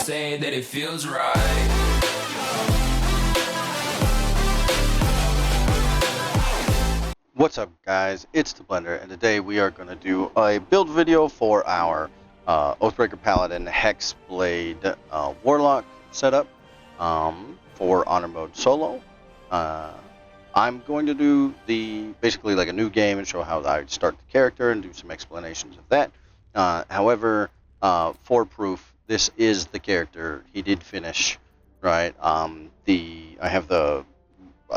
say that it feels right. What's up, guys? It's the Blender, and today we are going to do a build video for our Oathbreaker Paladin Hexblade Warlock setup for Honor Mode Solo. I'm going to do basically like a new game and show how I start the character and do some explanations of that. However, for proof, this is the character. He did finish, right? I have the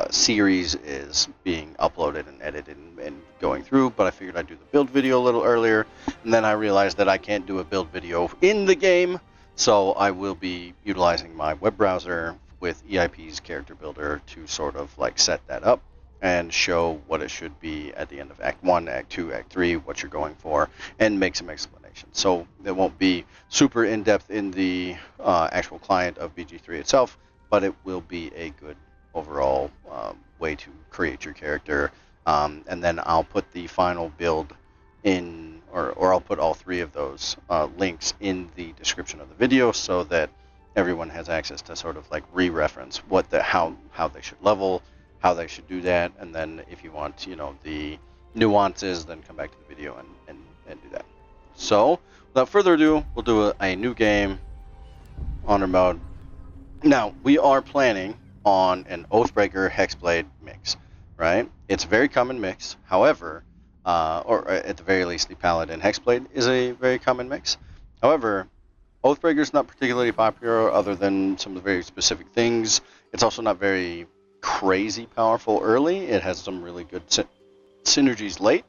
series is being uploaded and edited and going through, but I figured I'd do the build video a little earlier, and then I realized that I can't do a build video in the game, so I will be utilizing my web browser with EIP's character builder to sort of like set that up and show what it should be at the end of Act 1, Act 2, Act 3, what you're going for, and make some explanations. So it won't be super in-depth in the actual client of BG3 itself, but it will be a good overall way to create your character, and then I'll put the final build in, or I'll put all three of those links in the description of the video so that everyone has access to sort of like re-reference how they should level, how they should do that, and then if you want, you know, the nuances, then come back to the video and do that. So without further ado, we'll do a new game, Honor Mode. Now we are planning on an Oathbreaker Hexblade mix, right? It's a very common mix. However, or at the very least, the Paladin Hexblade is a very common mix. However, Oathbreaker is not particularly popular other than some of the very specific things. It's also not very crazy powerful early. It has some really good synergies late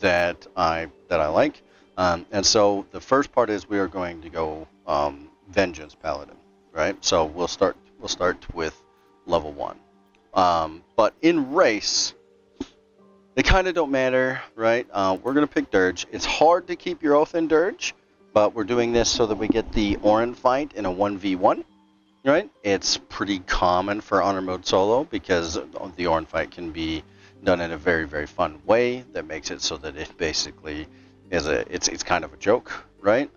that I like. And so the first part is we are going to go Vengeance Paladin, right? So we'll start with level 1. But in race, they kind of don't matter, right? We're going to pick Dirge. It's hard to keep your oath in Dirge, but we're doing this so that we get the Orin fight in a 1v1, right? It's pretty common for Honor Mode Solo because the Orin fight can be done in a very, very fun way that makes it so that it basically is it's kind of a joke, right?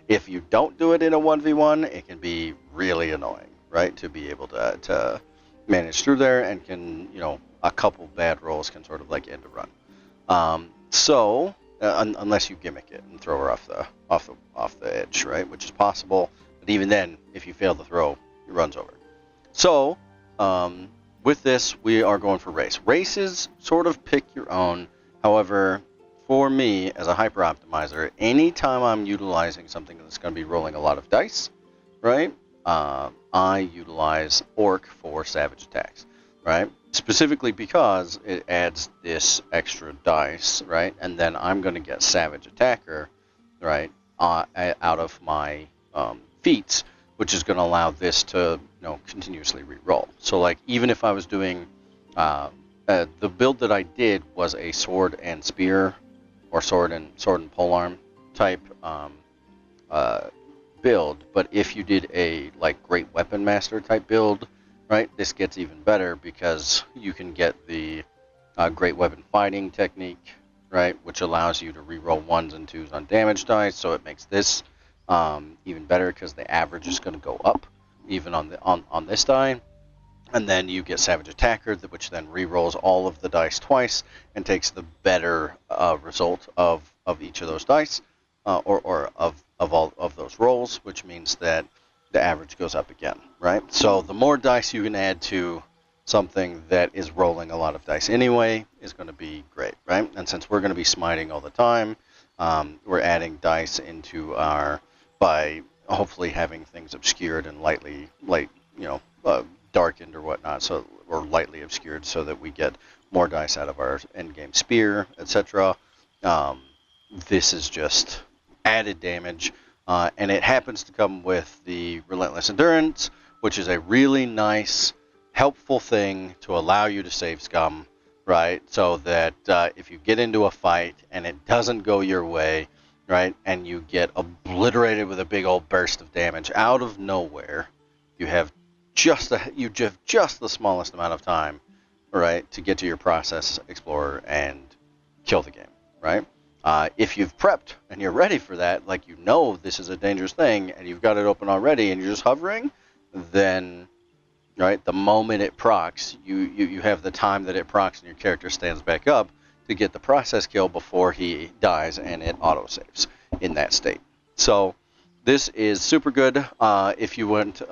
If you don't do it in a 1v1, it can be really annoying, right? To be able to manage through there, and can, you know, a couple bad rolls can sort of like end a run. Unless you gimmick it and throw her off the edge, right? Which is possible, but even then, if you fail the throw, it runs over. So with this, we are going for race. Races sort of pick your own. However, for me, as a hyper optimizer, anytime I'm utilizing something that's going to be rolling a lot of dice, right, I utilize Orc for savage attacks, right? Specifically because it adds this extra dice, right? And then I'm going to get Savage Attacker, right, out of my feats, which is going to allow this to, you know, continuously re-roll. So, like, even if I was doing the build that I did was a sword and spear, or sword and polearm type build, but if you did a like great weapon master type build, right, this gets even better because you can get the great weapon fighting technique, right, which allows you to reroll 1s and 2s on damage dice, so it makes this even better because the average is going to go up even on this die. And then you get Savage Attacker, which then re-rolls all of the dice twice and takes the better result of each of those dice, or of all of those rolls, which means that the average goes up again, right? So the more dice you can add to something that is rolling a lot of dice anyway is going to be great, right? And since we're going to be smiting all the time, we're adding dice into by hopefully having things obscured and darkened or whatnot, or lightly obscured, so that we get more dice out of our endgame spear, etc. This is just added damage, and it happens to come with the Relentless Endurance, which is a really nice, helpful thing to allow you to save scum, right? So that if you get into a fight and it doesn't go your way, right, and you get obliterated with a big old burst of damage out of nowhere, you have just the smallest amount of time, right, to get to your process explorer and kill the game, right? If you've prepped and you're ready for that, like you know this is a dangerous thing and you've got it open already and you're just hovering, then right the moment it procs, you have the time that it procs and your character stands back up to get the process kill before he dies, and it autosaves in that state. So this is super good. If you went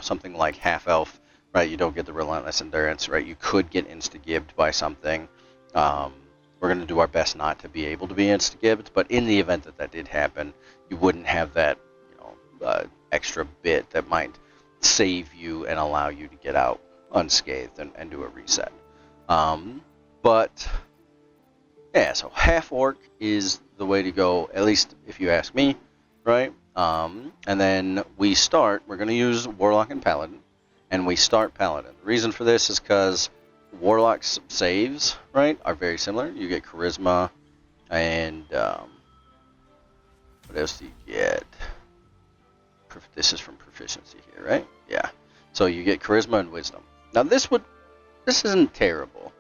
something like half elf, right, you don't get the relentless endurance, right, you could get insta-gibbed by something. We're going to do our best not to be able to be insta-gibbed, but in the event that that did happen, you wouldn't have that extra bit that might save you and allow you to get out unscathed and do a reset. But yeah, so half orc is the way to go, at least if you ask me, right? And then we're going to use warlock and paladin, and we start paladin. The reason for this is because warlock's saves, right, are very similar. You get charisma and what else do you get? This is from proficiency here, right? Yeah. So you get charisma and wisdom. Now this isn't terrible,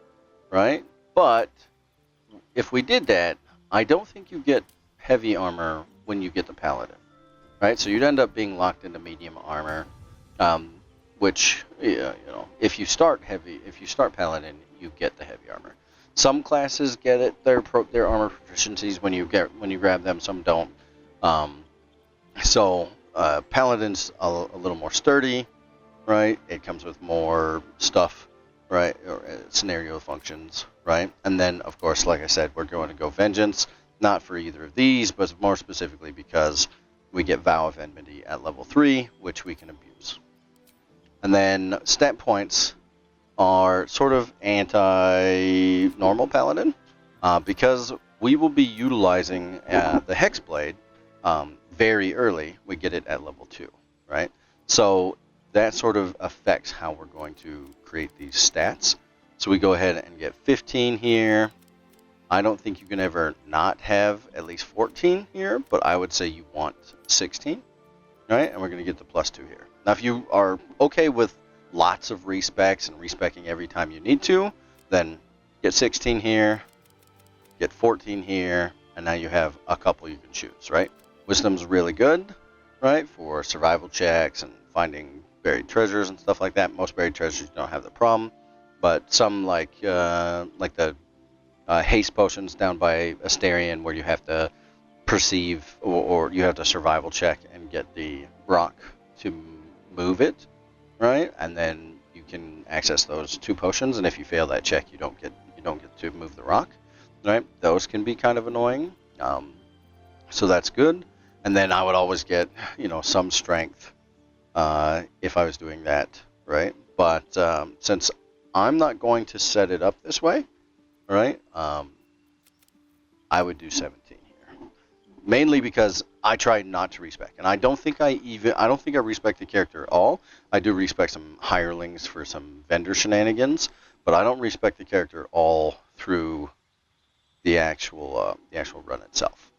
right? But if we did that, I don't think you get heavy armor when you get the paladin, right? So you'd end up being locked into medium armor, which if you start paladin, you get the heavy armor. Some classes get it, their armor proficiencies when you grab them. Some don't. Paladin's a little more sturdy, right? It comes with more stuff, right? Or scenario functions, right? And then, of course, like I said, we're going to go Vengeance, not for either of these, but more specifically because we get Vow of Enmity at level 3, which we can abuse. And then stat points are sort of anti-normal Paladin, because we will be utilizing the Hexblade very early. We get it at level 2, right? So that sort of affects how we're going to create these stats. So we go ahead and get 15 here. I don't think you can ever not have at least 14 here, but I would say you want 16, right? And we're going to get the +2 here. Now, if you are okay with lots of respecs and respecking every time you need to, then get 16 here, get 14 here, and now you have a couple you can choose, right? Wisdom's really good, right, for survival checks and finding buried treasures and stuff like that. Most buried treasures you don't have the problem, but some like the haste potions down by Asterion, where you have to perceive or you have to survival check and get the rock to move it, right? And then you can access those 2 potions, and if you fail that check, you don't get to move the rock, right? Those can be kind of annoying, so that's good. And then I would always get some strength if I was doing that, right? But since I'm not going to set it up this way, right? I would do 17 here, mainly because I try not to respec, and I don't think I respect the character at all. I do respect some hirelings for some vendor shenanigans, but I don't respect the character all through the actual run itself.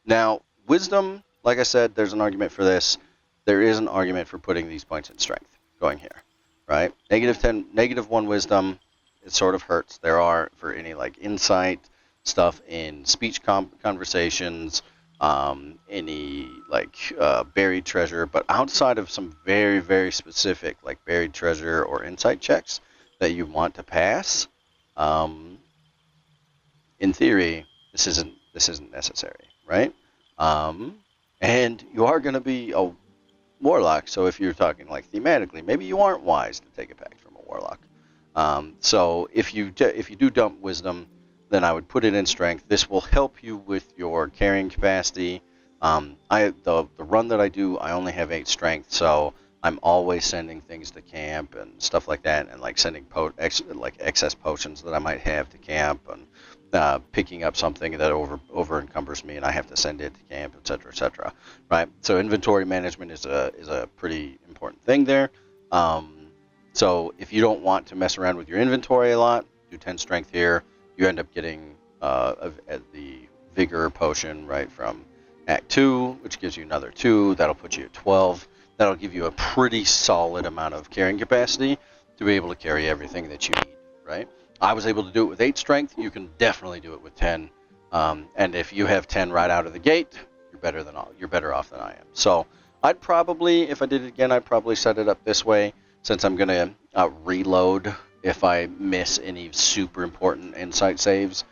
Now, wisdom, like I said, there's an argument for this. There is an argument for putting these points in strength going here, right? -10, -1 wisdom, it sort of hurts. There are for any like insight stuff in speech conversations, any like buried treasure, but outside of some very, very specific like buried treasure or insight checks that you want to pass, in theory, this isn't necessary, right? And you are going to be a warlock, so if you're talking like thematically, maybe you aren't wise to take a pact from a warlock. So if you do dump wisdom, then I would put it in strength. This will help you with your carrying capacity. The run that I do, I only have 8 strength, so I'm always sending things to camp and stuff like that, and like sending excess potions that I might have to camp, and picking up something that over encumbers me and I have to send it to camp, etc., etc. Right? So inventory management is a pretty important thing there. So if you don't want to mess around with your inventory a lot, do 10 strength here. You end up getting the vigor potion right from Act 2, which gives you another 2. That'll put you at 12. That'll give you a pretty solid amount of carrying capacity to be able to carry everything that you need, right? I was able to do it with 8 strength. You can definitely do it with 10. And if you have 10 right out of the gate, you're better off than I am. So I'd probably, if I did it again, I'd probably set it up this way, since I'm going to reload if I miss any super important insight saves.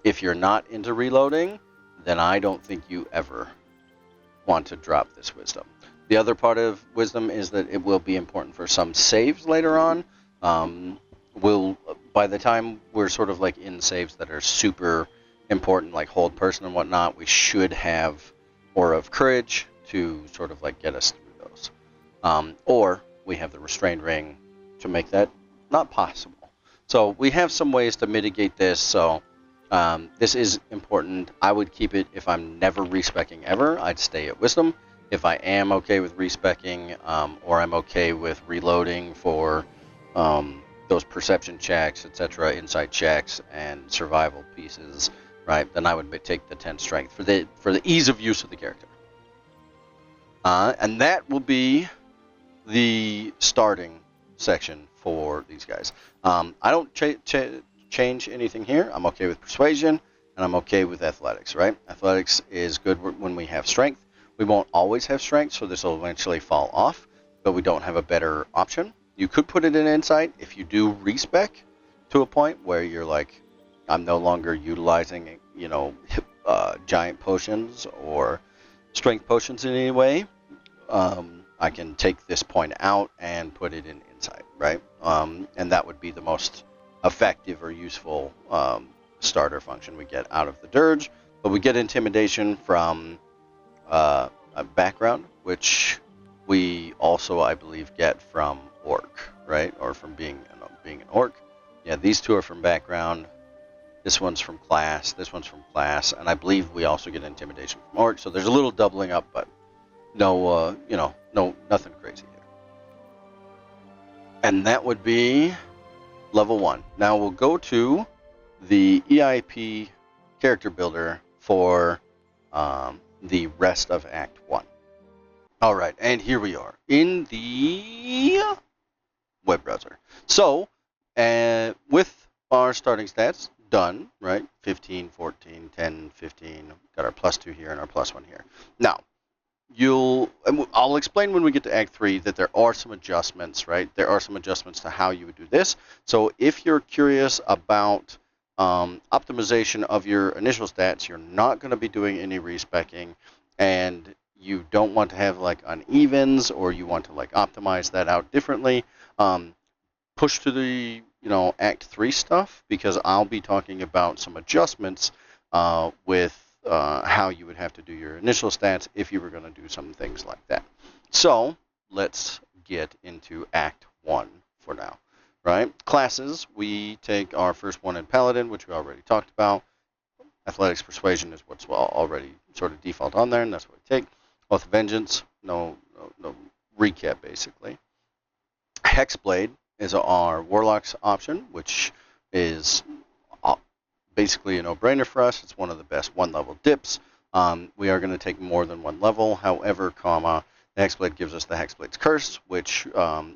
If you're not into reloading, then I don't think you ever want to drop this wisdom. The other part of wisdom is that it will be important for some saves later on. By the time we're sort of like in saves that are super important, like hold person and whatnot, we should have Aura of Courage to sort of like get us through those. Or we have the Restrained Ring to make that not possible. So we have some ways to mitigate this. So this is important. I would keep it if I'm never respecking ever. I'd stay at Wisdom. If I am okay with respecking, or I'm okay with reloading for those perception checks, etc., insight checks, and survival pieces, right? Then I would take the 10 strength for the ease of use of the character. And that will be the starting section for these guys. I don't change anything here. I'm okay with persuasion, and I'm okay with athletics, right? Athletics is good when we have strength. We won't always have strength, so this will eventually fall off, but we don't have a better option. You could put it in insight if you do respec to a point where you're like, I'm no longer utilizing, giant potions or strength potions in any way. I can take this point out and put it in insight, right? And that would be the most effective or useful starter function we get out of the dirge. But we get intimidation from a background, which we also, I believe, get from orc, right? Or from being an orc. Yeah, these two are from background. This one's from class. This one's from class. And I believe we also get intimidation from orc. So there's a little doubling up, but no, nothing crazy here. And that would be level 1. Now we'll go to the EIP character builder for the rest of Act 1. All right, and here we are in the web browser. So, with our starting stats done, right? 15, 14, 10, 15. Got our +2 here and our +1 here. Now, I'll explain when we get to Act 3 that there are some adjustments, right? There are some adjustments to how you would do this. So if you're curious about optimization of your initial stats, you're not going to be doing any respecking, and you don't want to have like unevens, or you want to like optimize that out differently, push to the Act 3 stuff, because I'll be talking about some adjustments with how you would have to do your initial stats if you were going to do some things like that. So let's get into Act 1 for now. Right? Classes, we take our first one in Paladin, which we already talked about. Athletics, Persuasion is what's already sort of default on there, and that's what we take. Oath of Vengeance, no recap, basically. Hexblade is our Warlock's option, which is basically a no-brainer for us. It's one of the best one-level dips. We are going to take more than one level. However, the Hexblade gives us the Hexblade's Curse, which,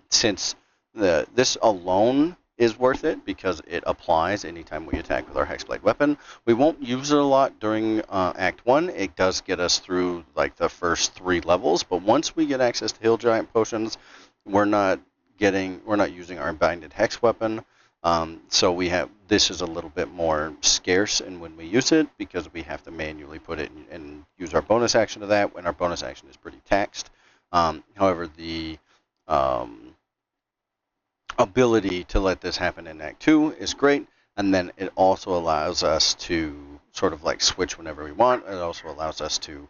since this alone is worth it because it applies anytime we attack with our Hexblade weapon. We won't use it a lot during Act 1. It does get us through like the first 3 levels, but once we get access to Hill Giant potions, we're not using our Binded Hex weapon. So this is a little bit more scarce in when we use it, because we have to manually put it and use our bonus action to that, when our bonus action is pretty taxed. However, the ability to let this happen in Act 2 is great, and then it also allows us to sort of like switch whenever we want. It also allows us to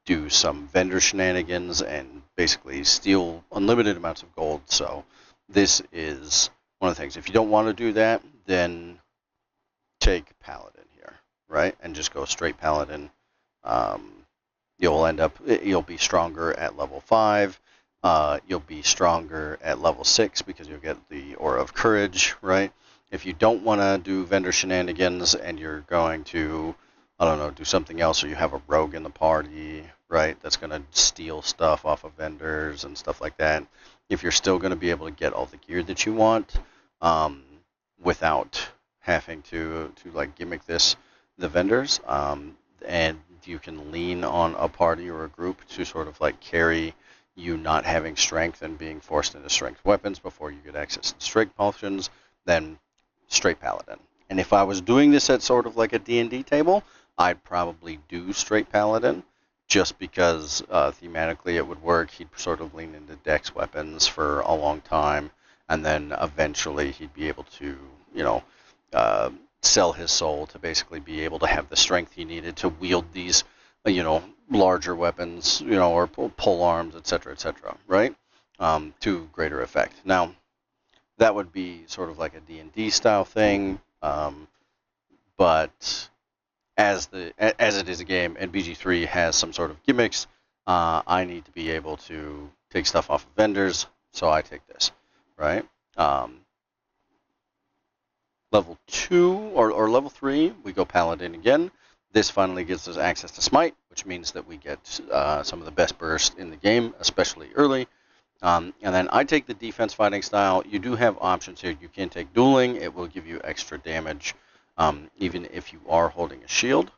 do some vendor shenanigans and basically steal unlimited amounts of gold. So this is one of the things. If you don't want to do that, then take Paladin here, right? And just go straight Paladin. You'll be stronger at level 5. You'll be stronger at level 6 because you'll get the Aura of Courage, right? If you don't want to do vendor shenanigans and you're going to, do something else, or you have a rogue in the party, right, that's going to steal stuff off of vendors and stuff like that, if you're still going to be able to get all the gear that you want without having to like gimmick this the vendors, and you can lean on a party or a group to sort of like carry you not having strength and being forced into strength weapons before you get access to strength potions, then straight paladin. And if I was doing this at sort of like a D&D table, I'd probably do straight paladin, just because thematically it would work. He'd sort of lean into dex weapons for a long time, and then eventually he'd be able to, sell his soul to basically be able to have the strength he needed to wield these, larger weapons, or pole arms, etc., right? To greater effect. Now, that would be sort of like a D&D style thing, but as it is a game and BG3 has some sort of gimmicks, I need to be able to take stuff off of vendors, so I take this, right? Level 2 or level 3, we go Paladin again. This finally gives us access to Smite, which means that we get some of the best burst in the game, especially early. And then I take the defense fighting style. You do have options here. You can take dueling. It will give you extra damage, even if you are holding a shield.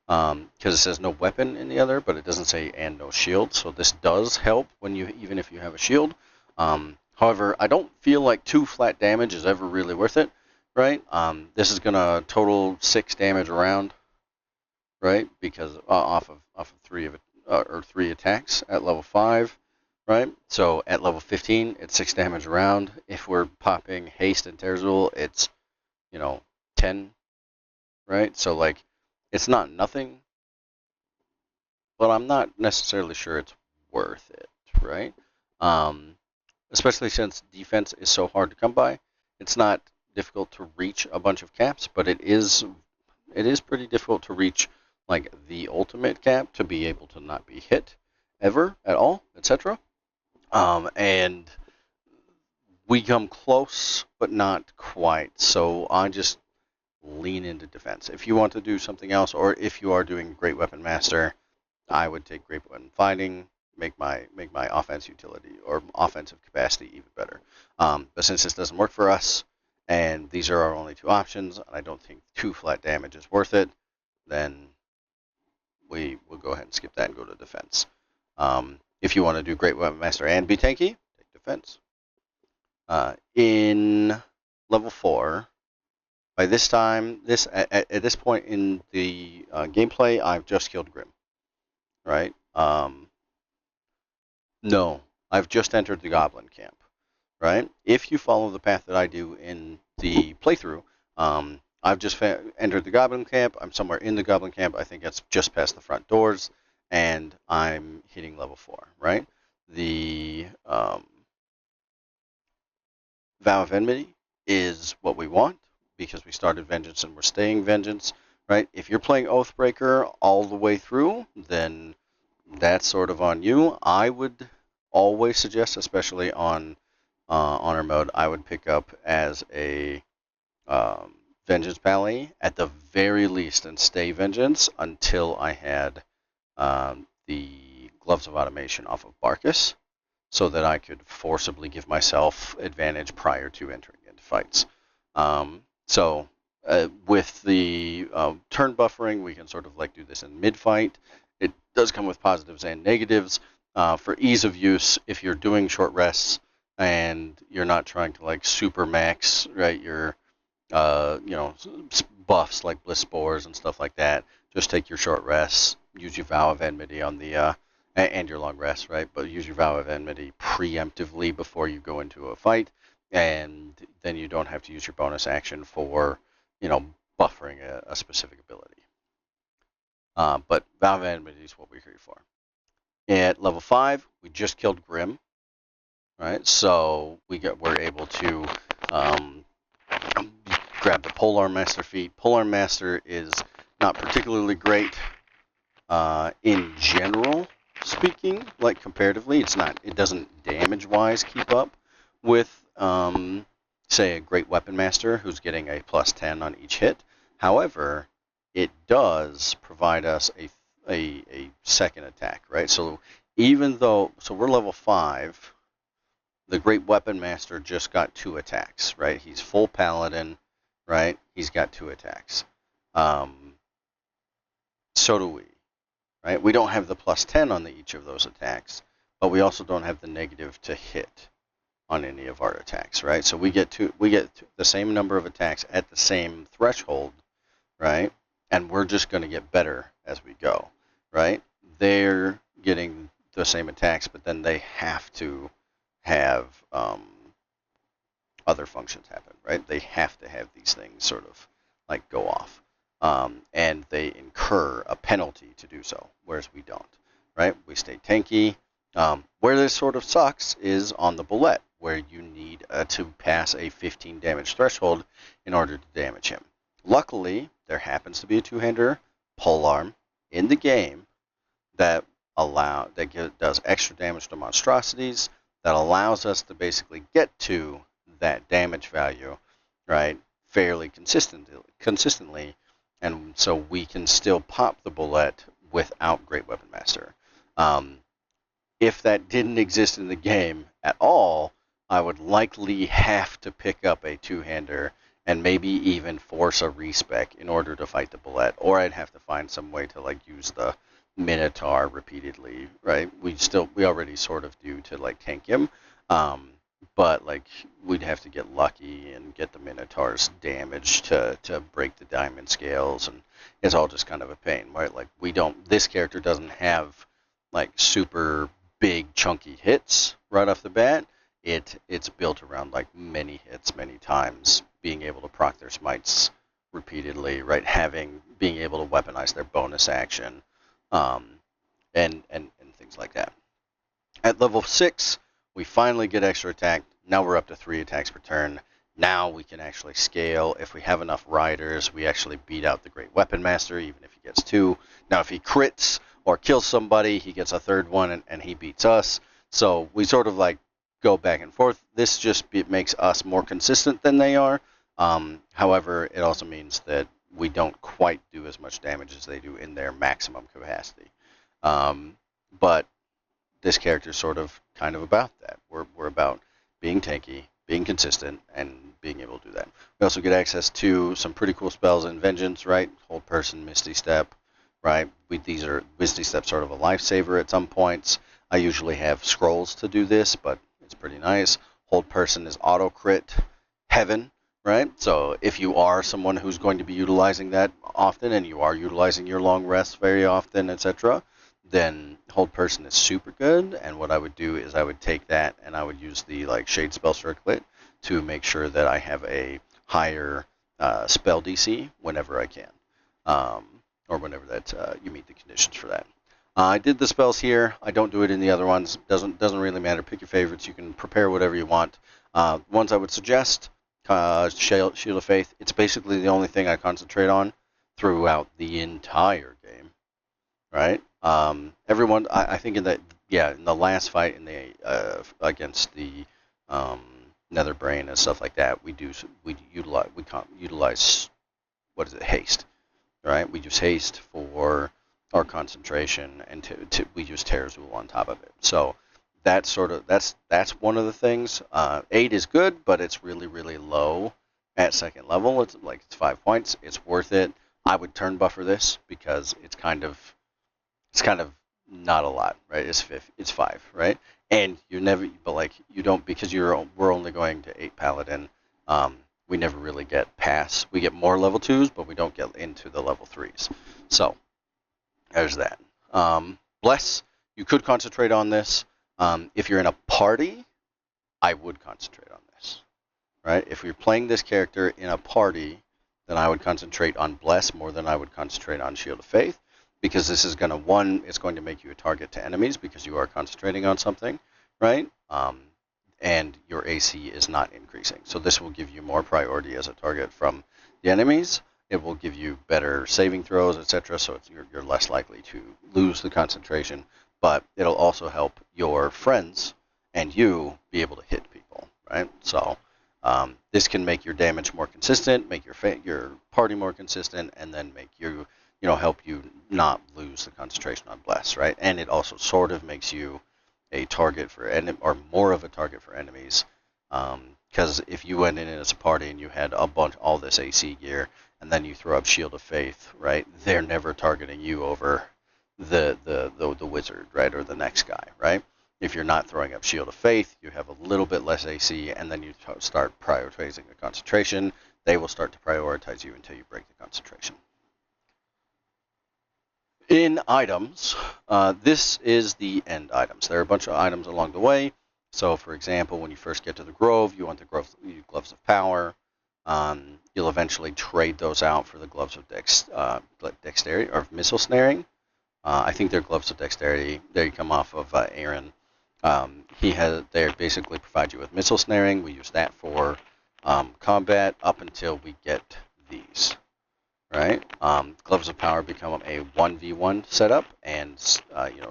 Because it says no weapon in the other, but it doesn't say and no shield. So this does help even if you have a shield. However, I don't feel like 2 flat damage is ever really worth it, right? This is gonna total 6 damage around, right? Because off of 3 attacks at level 5. Right, so at level 15, it's 6 damage around. If we're popping haste and Terzul, it's 10, right? So like, it's not nothing, but I'm not necessarily sure it's worth it, right? Especially since defense is so hard to come by. It's not difficult to reach a bunch of caps, but it is pretty difficult to reach like the ultimate cap to be able to not be hit ever at all, etc. And we come close, but not quite. So I just lean into defense. If you want to do something else, or if you are doing Great Weapon Master, I would take Great Weapon Fighting, make my offense utility or offensive capacity even better. But since this doesn't work for us, and these are our only 2 options, and I don't think 2 flat damage is worth it, then we will go ahead and skip that and go to defense. If you want to do Great Weapon Master and be tanky, take defense. In level 4, by this time, at this point in the gameplay, I've just killed Grim, right? No, I've just entered the Goblin camp, right? If you follow the path that I do in the playthrough, I've just entered the Goblin camp. I'm somewhere in the Goblin camp. I think it's just past the front doors. And I'm hitting level 4, right? The Vow of Enmity is what we want because we started Vengeance and we're staying Vengeance, right? If you're playing Oathbreaker all the way through, then that's sort of on you. I would always suggest, especially on Honor mode, I would pick up as a Vengeance Pally at the very least and stay Vengeance until I had the Gloves of Automation off of Barkus, so that I could forcibly give myself advantage prior to entering into fights. With the turn buffering, we can sort of like do this in mid-fight. It does come with positives and negatives. For ease of use, if you're doing short rests and you're not trying to like super max, right, your buffs like Bliss Spores and stuff like that, just take your short rests, use your Vow of Enmity on the and your long rest, right? But use your Vow of Enmity preemptively before you go into a fight, and then you don't have to use your bonus action for, buffering a specific ability. But Vow of Enmity is what we're here for. At level 5, we just killed Grim, right? So we're able to grab the Polearm Master feat. Polearm Master is not particularly great in general speaking, like comparatively. It doesn't damage-wise keep up with, say, a Great Weapon Master who's getting a +10 on each hit. However, it does provide us a second attack, right? So we're level 5, the Great Weapon Master just got 2 attacks, right? He's full Paladin, right? He's got 2 attacks. So do we, right? We don't have the +10 on each of those attacks, but we also don't have the negative to hit on any of our attacks, right? So we get the same number of attacks at the same threshold, right? And we're just going to get better as we go, right? They're getting the same attacks, but then they have to have other functions happen, right? They have to have these things sort of like go off, and they incur a penalty to do so, whereas we don't, right? We stay tanky. Where this sort of sucks is on the bullet, where you need to pass a 15 damage threshold in order to damage him. Luckily, there happens to be a two-hander polearm in the game that does extra damage to monstrosities, that allows us to basically get to that damage value, right, fairly consistently, and so we can still pop the bullet without Great Weapon Master. If that didn't exist in the game at all, I would likely have to pick up a two-hander and maybe even force a respec in order to fight the bullet, or I'd have to find some way to like use the Minotaur repeatedly, right? We already sort of do to like tank him, but like we'd have to get lucky and get the Minotaur's damage to break the diamond scales, and it's all just kind of a pain, right? Like this character doesn't have like super big chunky hits right off the bat. It's built around like many hits, many times, being able to proc their smites repeatedly, right? Being able to weaponize their bonus action, and things like that. At level 6, we finally get extra attack. Now we're up to 3 attacks per turn. Now we can actually scale. If we have enough riders, we actually beat out the Great Weapon Master, even if he gets 2. Now if he crits or kills somebody, he gets a 3rd one, and he beats us. So we sort of like go back and forth. This just makes us more consistent than they are. However, it also means that we don't quite do as much damage as they do in their maximum capacity. But this character is sort of kind of about that. We're about being tanky, being consistent, and being able to do that. We also get access to some pretty cool spells in Vengeance, right? Hold Person, Misty Step, right? Misty Step's sort of a lifesaver at some points. I usually have scrolls to do this, but it's pretty nice. Hold Person is auto crit heaven, right? So if you are someone who's going to be utilizing that often, and you are utilizing your long rests very often, etc., then Hold Person is super good. And what I would do is I would take that and I would use the like Shade Spell Circlet to make sure that I have a higher spell DC whenever I can, or whenever that you meet the conditions for that. I did the spells here. I don't do it in the other ones. Doesn't really matter. Pick your favorites. You can prepare whatever you want. Ones I would suggest, Shield of Faith. It's basically the only thing I concentrate on throughout the entire game, right? Everyone, I think in the last fight in the against the Netherbrain and stuff like that, we utilize what is it, haste, right? We use haste for our concentration, and we use Terrazul on top of it. So that's one of the things. 8 is good, but it's really, really low at 2nd level. It's 5 points. It's worth it. I would turn buffer this because it's kind of not a lot, right? It's 5, right? And you don't, because we're only going to 8 paladin. We never really get past. We get more level 2s, but we don't get into the level 3s. So there's that. Bless, you could concentrate on this. If you're in a party, I would concentrate on this, right? If you're playing this character in a party, then I would concentrate on Bless more than I would concentrate on Shield of Faith, because this is it's going to make you a target to enemies because you are concentrating on something, right? And your AC is not increasing. So this will give you more priority as a target from the enemies. It will give you better saving throws, etc. So you're less likely to lose the concentration. But it'll also help your friends and you be able to hit people, right? So this can make your damage more consistent, make your party more consistent, and then make you, help you not lose the concentration on Bless, right? And it also sort of makes you a target for or more of a target for enemies. Because if you went in as a party and you had all this AC gear, and then you throw up Shield of Faith, right? They're never targeting you over the wizard, right, or the next guy, right? If you're not throwing up Shield of Faith, you have a little bit less AC, and then you start prioritizing the concentration. They will start to prioritize you until you break the concentration. In items, this is the end items. There are a bunch of items along the way. So, for example, when you first get to the Grove, you want the Gloves of Power. You'll eventually trade those out for the Gloves of Dexterity or Missile Snaring. I think they're Gloves of Dexterity. They come off of Aaron. They basically provide you with Missile Snaring. We use that for combat up until we get these. Right? Gloves of Power become a 1v1 setup and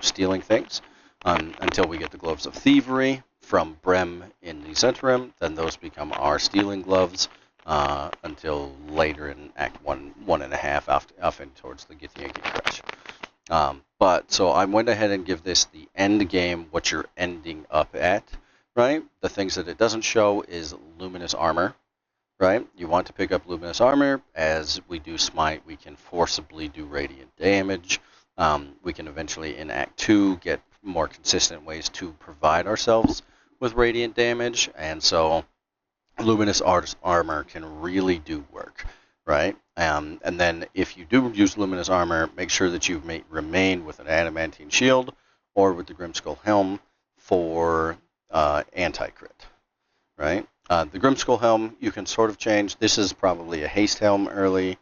stealing things until we get the Gloves of Thievery from Brem in the Zentrum. Then those become our stealing gloves until later in Act 1.5 off in towards the Githyanki Crash. So I went ahead and give this the end game, what you're ending up at, right? The things that it doesn't show is Luminous Armor, right? You want to pick up Luminous Armor. As we do Smite, we can forcibly do Radiant damage. We can eventually, in Act 2, get more consistent ways to provide ourselves with Radiant damage, and so Luminous Armor can really do work, right? And then if you do use Luminous Armor, make sure that you remain with an Adamantine Shield or with the Grimskull Helm for anti-crit, right? The Grimskull Helm, you can sort of change. This is probably a Haste Helm early,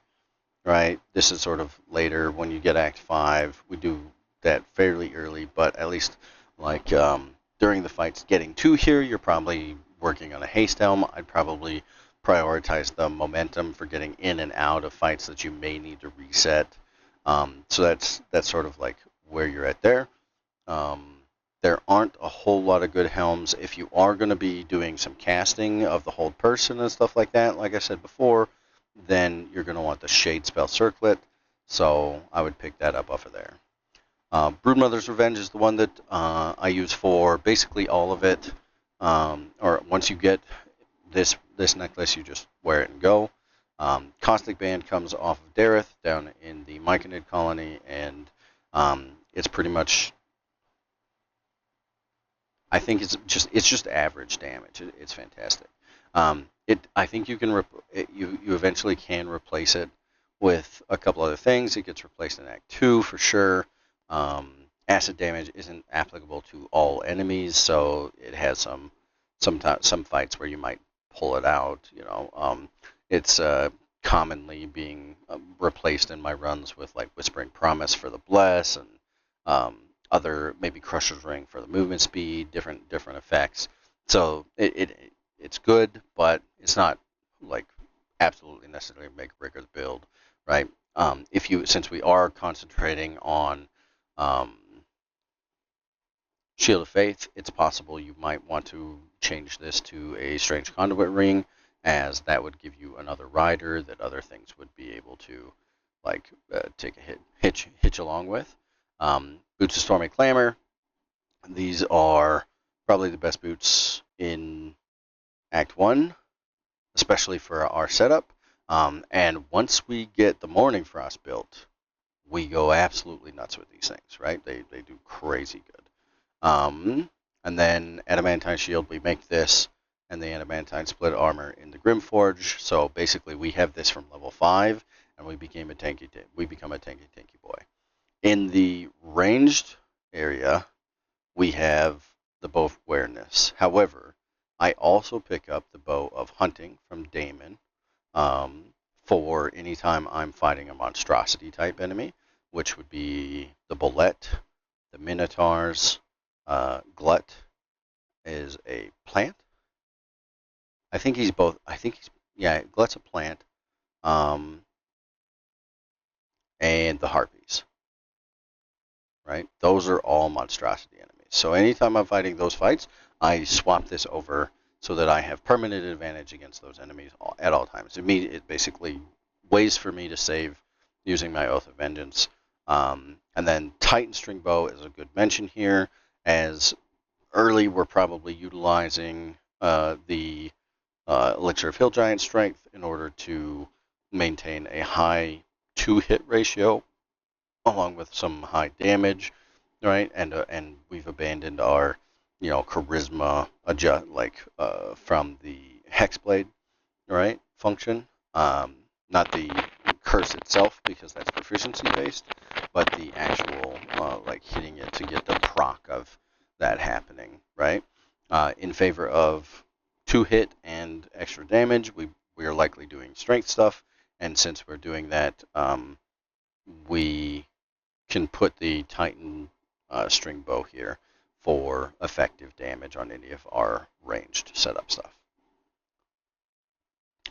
right? This is sort of later when you get Act 5. We do that fairly early, but at least like during the fights getting to here, you're probably working on a Haste Helm. I'd probably prioritize the momentum for getting in and out of fights that you may need to reset. So that's sort of like where you're at there. There aren't a whole lot of good helms. If you are going to be doing some casting of the Hold Person and stuff like that, like I said before, then you're going to want the Shade Spell Circlet. So I would pick that up off of there. Broodmother's Revenge is the one that I use for basically all of it. Or once you get this necklace, you just wear it and go. Caustic Band comes off of Dareth down in the Myconid colony, and it's pretty much, I think it's just average damage. It's fantastic. I think you can you eventually can replace it with a couple other things. It gets replaced in Act 2 for sure. Acid damage isn't applicable to all enemies, so it has some fights where you might pull it out. It's commonly being replaced in my runs with like Whispering Promise for the Bless and other maybe Crusher's Ring for the movement speed, different effects. So it's good, but it's not like absolutely necessary to make or break the build, right? Since we are concentrating on Shield of Faith, it's possible you might want to change this to a Strange Conduit Ring, as that would give you another rider that other things would be able to like take a hitch along with. Boots of Stormy Clamor. These are probably the best boots in Act 1, especially for our setup. And once we get the Morning Frost built, we go absolutely nuts with these things, right? They do crazy good. And then Adamantine Shield, we make this, and the Adamantine Split Armor in the Grimforge. So basically, we have this from level 5, and we become a tanky boy. In the ranged area, we have the Bow of Awareness. However, I also pick up the Bow of Hunting from Daemon for any time I'm fighting a monstrosity type enemy, which would be the Bullet, the Minotaurs. Glut is a plant. I think he's both. Glut's a plant. And the Harpies. Right? Those are all monstrosity enemies. So anytime I'm fighting those fights, I swap this over so that I have permanent advantage against those enemies at all times. It basically ways for me to save using my Oath of Vengeance. And then Titan String Bow is a good mention here, as early we're probably utilizing the Elixir of Hill Giant Strength in order to maintain a high 2-hit ratio along with some high damage, right? And we've abandoned our, charisma adjust from the Hexblade, right, function. Not the curse itself because that's proficiency based, but the actual hitting it to get the proc of that happening, right? In favor of 2-hit and extra damage, we are likely doing strength stuff, and since we're doing that, we can put the Titan string bow here for effective damage on any of our ranged setup stuff.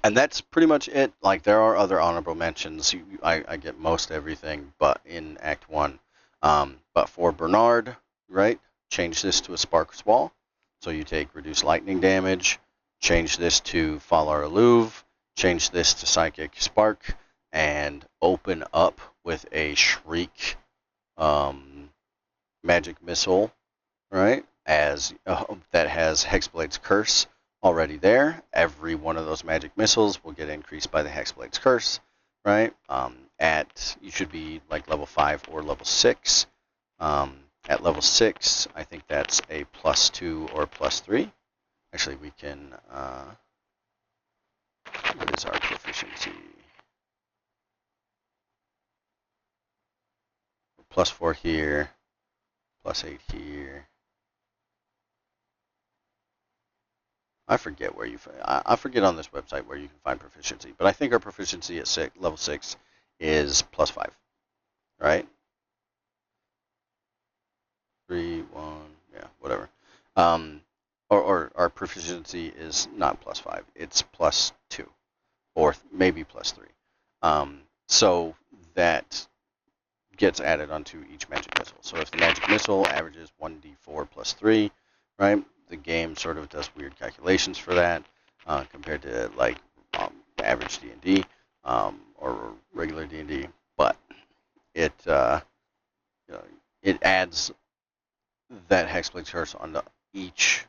And that's pretty much it. Like, there are other honorable mentions. I get most everything, but in Act 1. But for Bernard, right, change this to a Spark's Wall. So you take reduced lightning damage, change this to Falar Alluve, change this to Psychic Spark, and open up with a Shriek magic missile, right, as that has Hexblade's Curse already there. Every one of those magic missiles will get increased by the Hexblade's Curse, right? You should be like level 5 or level 6. At level 6, I think that's a +2 or +3. Actually, we can, what is our proficiency? +4 here, +8 here. I forget where I forget on this website where you can find proficiency, but I think our proficiency at level 6 is +5, right? 3, 1, yeah, whatever. Or our proficiency is not +5, it's +2, or maybe +3. So that gets added onto each magic missile. So if the magic missile averages 1d4 +3, right? The game sort of does weird calculations for that compared to like average D&D or regular D&D, but it it adds that Hexblade Curse onto each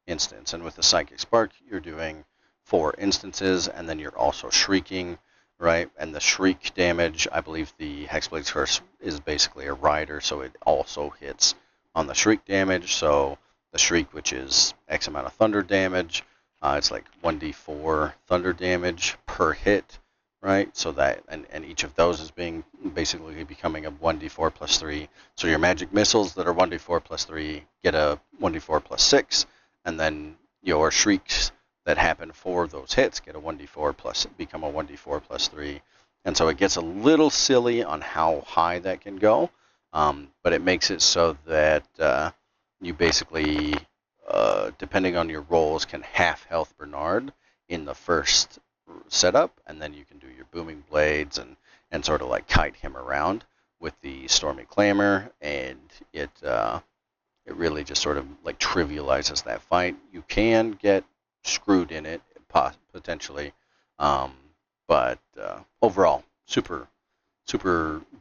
instance. And with the Psychic Spark, you're doing 4 instances, and then you're also shrieking, right? And the shriek damage, I believe the Hexblade Curse is basically a rider, so it also hits on the shriek damage. So the shriek, which is X amount of thunder damage, it's like 1d4 thunder damage per hit, right? So that, and each of those is basically becoming a 1d4 +3. So your magic missiles that are 1d4 +3 get a 1d4 +6, and then your shrieks that happen for those hits get a 1d4 become a 1d4 +3. And so it gets a little silly on how high that can go, but it makes it so that you basically, depending on your rolls, can half health Bernard in the first setup, and then you can do your booming blades and sort of like kite him around with the stormy clamor, and it really just sort of like trivializes that fight. You can get screwed in it potentially, but overall super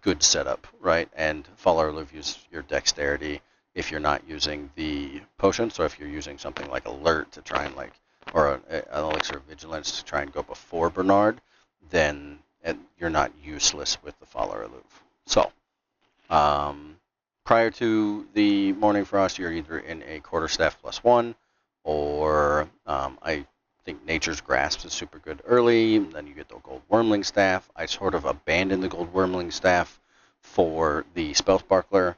good setup, right? And Falar Alluve uses your dexterity if you're not using the potion. So if you're using something like Alert to try and or an Elixir of Vigilance to try and go before Bernard, then you're not useless with the Falar Alluve. So, prior to the Morning Frost, you're either in a Quarterstaff +1, or I think Nature's Grasp is super good early. Then you get the Gold Wormling Staff. I sort of abandoned the Gold Wormling Staff for the Spell Sparkler,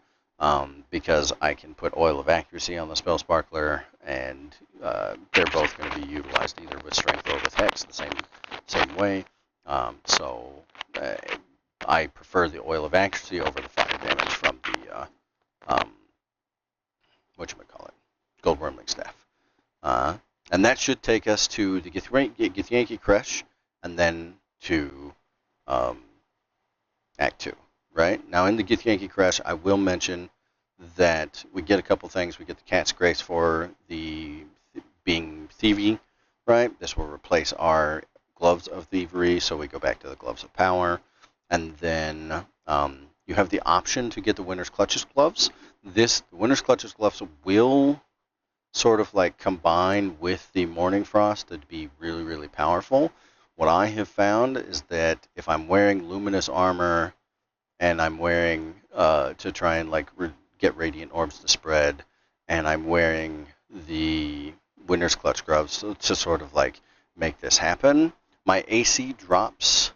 because I can put Oil of Accuracy on the Spell Sparkler, and they're both going to be utilized either with Strength or with Hex the same way. So I prefer the Oil of Accuracy over the fire damage from the Gold Wormling Staff. And that should take us to the Githyanki Kresh, and then to Act 2. Right? Now, in the Githyanki Kresh, I will mention that we get a couple things. We get the Cat's Grace for the being thievy, right? This will replace our Gloves of Thievery, so we go back to the Gloves of Power. And then you have the option to get the Winter's Clutches Gloves. The Winter's Clutches Gloves will sort of like combine with the Morning Frost to be really, really powerful. what I have found is that if I'm wearing luminous armor and I'm wearing to try and like get radiant orbs to spread, and I'm wearing the Winter's Clutch gloves to sort of like make this happen, my AC drops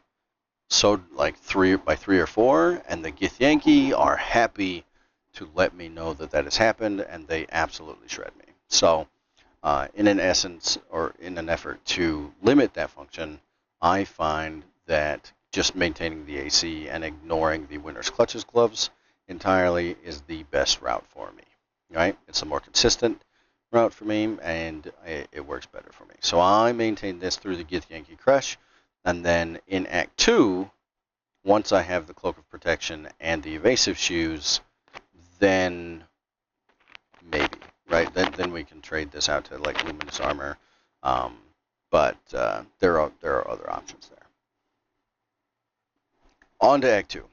so like 3 by 3 or 4, and the Githyanki are happy to let me know that that has happened, and they absolutely shred me. So in an essence, or in an effort to limit that function, I find that just maintaining the AC and ignoring the Winter's Clutches gloves entirely is the best route for me. Right? It's a more consistent route for me, and it works better for me. So I maintain this through the Githyanki Crush, and then in Act 2, once I have the Cloak of Protection and the Evasive Shoes, then maybe, right? Then we can trade this out to like Luminous Armor, but there are other options there. On to Act 2.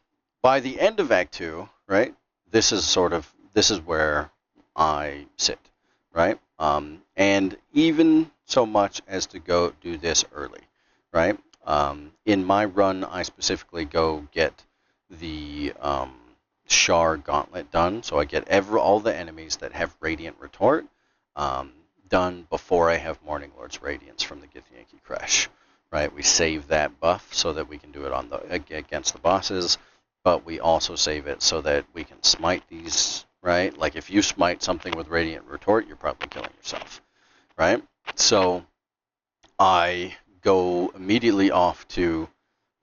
By the end of Act 2, right? This is where I sit, right? And even so much as to go do this early, right? In my run, I specifically go get the Shar Gauntlet done, so I get all the enemies that have Radiant Retort done before I have Morning Lord's Radiance from the Githyanki Crush, right? We save that buff so that we can do it against the bosses, but we also save it so that we can smite these, right? Like if you smite something with Radiant Retort, you're probably killing yourself, right? So I go immediately off to,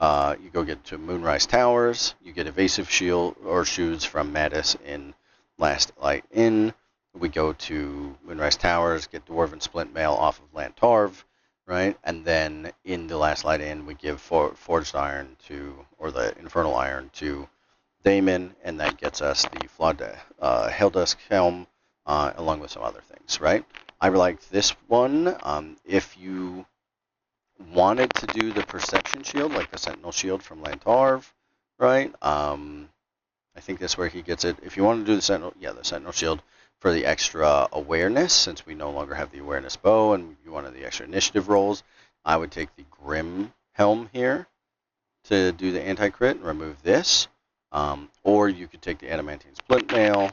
you go get to Moonrise Towers, you get Evasive Shield or Shoes from Mattis in Last Light Inn. We go to Moonrise Towers, get Dwarven Splint Mail off of Lantarv, right? And then in the Last Light Inn, we give Forged Iron or the Infernal Iron to Daemon, and that gets us the Helldusk Helm, along with some other things, right? I like this one. If you wanted to do the Perception Shield, like the Sentinel Shield from Lantarv, right? I think that's where he gets it. If you want to do the Sentinel Shield for the extra awareness, since we no longer have the Awareness Bow, and you wanted the extra initiative rolls, I would take the Grim Helm here to do the anti-crit and remove this. Or you could take the Adamantine Splint Mail,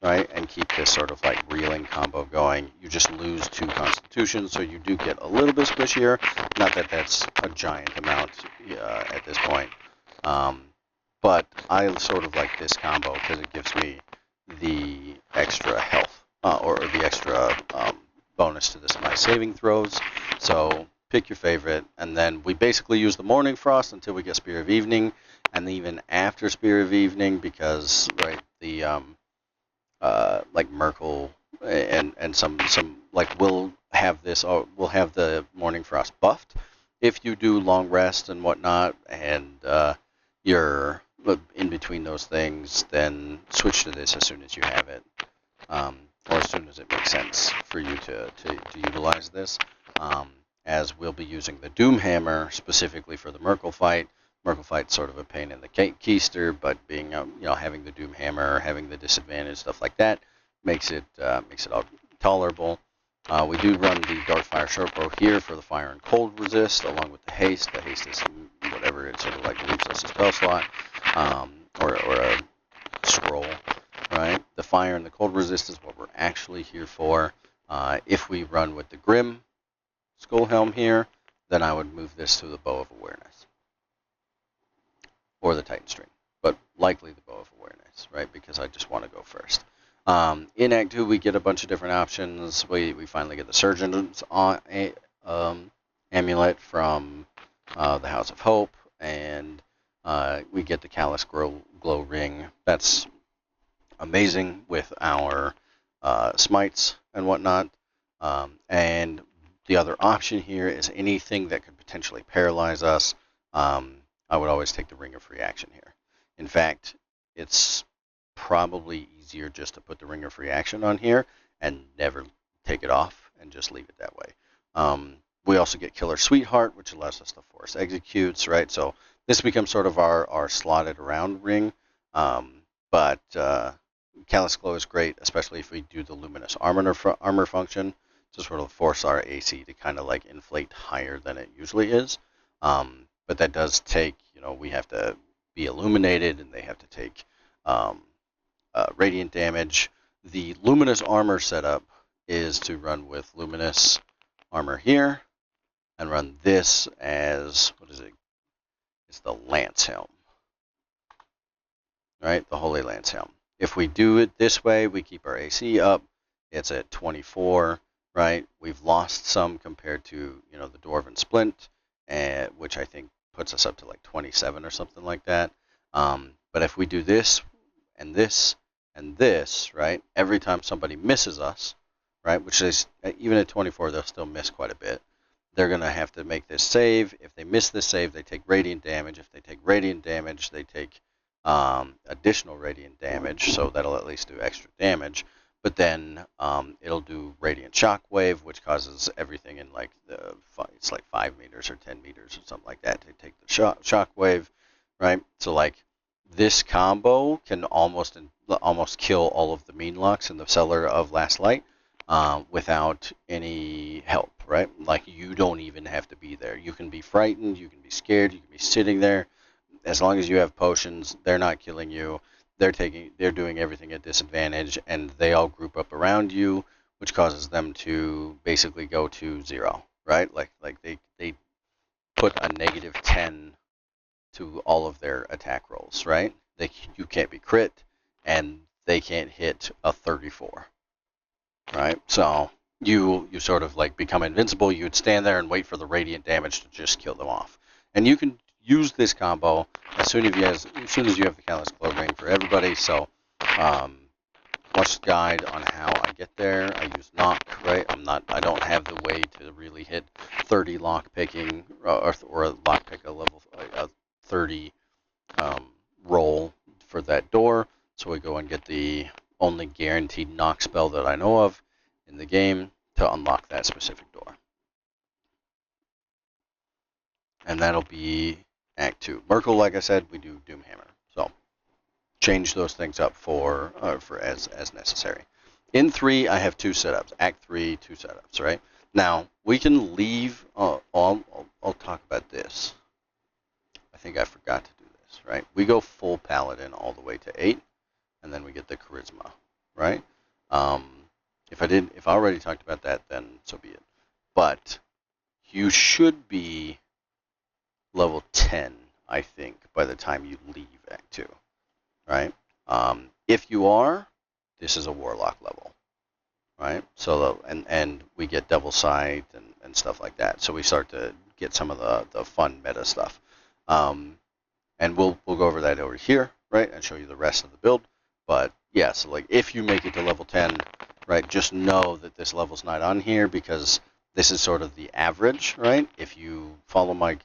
right, and keep this sort of like reeling combo going. You just lose 2 Constitution, so you do get a little bit squishier. Not that that's a giant amount at this point. But I sort of like this combo because it gives me the extra health, or the extra bonus to my saving throws. So pick your favorite, and then we basically use the Morning Frost until we get Spear of Evening, and even after Spear of Evening, because, right, the like Merkel and some like we'll have the Morning Frost buffed if you do long rest and whatnot, and you're in between those things, then switch to this as soon as you have it, or as soon as it makes sense for you to utilize this. As we'll be using the Doom Hammer specifically for the Merkel fight. Merkel fight's sort of a pain in the keister, but being having the Doom Hammer, having the disadvantage, stuff like that, makes it all tolerable. We do run the Darkfire Shortbow here for the fire and cold resist, along with the haste. The haste is whatever, it sort of like leaves us a spell slot, or a scroll, right? The fire and the cold resist is what we're actually here for. If we run with the Grim Skull Helm here, then I would move this to the Bow of Awareness, or the Titan String, but likely the Bow of Awareness, right? Because I just want to go first. In Act 2, we get a bunch of different options. We finally get the Surgeon's Amulet from the House of Hope, and we get the Callous Glow Ring. That's amazing with our smites and whatnot. And the other option here is anything that could potentially paralyze us. I would always take the Ring of Free Action here. In fact, it's probably easier just to put the Ring of Free Action on here and never take it off and just leave it that way. We also get Killer Sweetheart, which allows us to force executes, right? So this becomes sort of our slotted around ring. But Callous Glow is great, especially if we do the Luminous Armor function to sort of force our AC to kind of like inflate higher than it usually is. But that does take, we have to be illuminated, and they have to take radiant damage. The luminous armor setup is to run with luminous armor here, and run this as, what is it? It's the lance helm, right? The holy lance helm. If we do it this way, we keep our AC up. It's at 24, right? We've lost some compared to, the dwarven splint, which I think puts us up to like 27 or something like that. But if we do this and this and this, right, every time somebody misses us, right, which is, even at 24, they'll still miss quite a bit. They're going to have to make this save. If they miss this save, they take radiant damage. If they take radiant damage, they take additional radiant damage, so that'll at least do extra damage. But then it'll do radiant shockwave, which causes everything in like it's like 5 meters or 10 meters or something like that to take the shockwave, right? So like this combo can almost kill all of the mean locks in the Cellar of Last Light without any help, right? Like, you don't even have to be there. You can be frightened, you can be scared, you can be sitting there. As long as you have potions, they're not killing you. They're doing everything at disadvantage, and they all group up around you, which causes them to basically go to 0, right? Like they put a -10 to all of their attack rolls, right? You can't be crit, and they can't hit a 34, right? So you sort of like become invincible. You would stand there and wait for the radiant damage to just kill them off, and you can use this combo as soon as you have the Callous Clothing for everybody. So watch the guide on how I get there. I use knock, right? I don't have the way to really hit 30 lock picking or a lock pick a level 30 roll for that door. So we go and get the only guaranteed knock spell that I know of in the game to unlock that specific door. And that'll be Act 2. Merkle, like I said, we do Doomhammer. So change those things up for as necessary. In 3, I have 2 setups. Act 3, 2 setups, right? Now, we can leave, I'll talk about this. I think I forgot to do this, right? We go full Paladin all the way to 8, and then we get the Charisma, right? If I already talked about that, then so be it. But you should be level 10, I think, by the time you leave Act 2, right? If you are, this is a Warlock level, right? So, and we get Devil Sight and stuff like that. So we start to get some of the fun meta stuff. And we'll go over that over here, right, and show you the rest of the build. But yeah, so like if you make it to level 10, right, just know that this level's not on here because this is sort of the average, right? If you follow my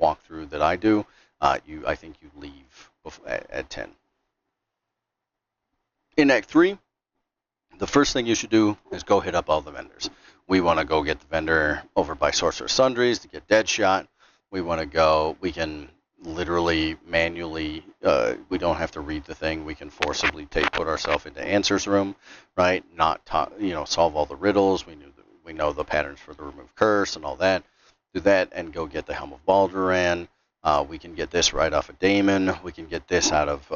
walkthrough that I do, I think you leave at 10. In Act 3, the first thing you should do is go hit up all the vendors. We want to go get the vendor over by Sorcerer Sundries to get Deadshot. We want to go, we can literally manually, we don't have to read the thing. We can forcibly put ourselves into Answers Room, right? Solve all the riddles. We know the patterns for the Remove Curse and all that. Do that and go get the Helm of Balduran. We can get this right off of Daemon. We can get this out of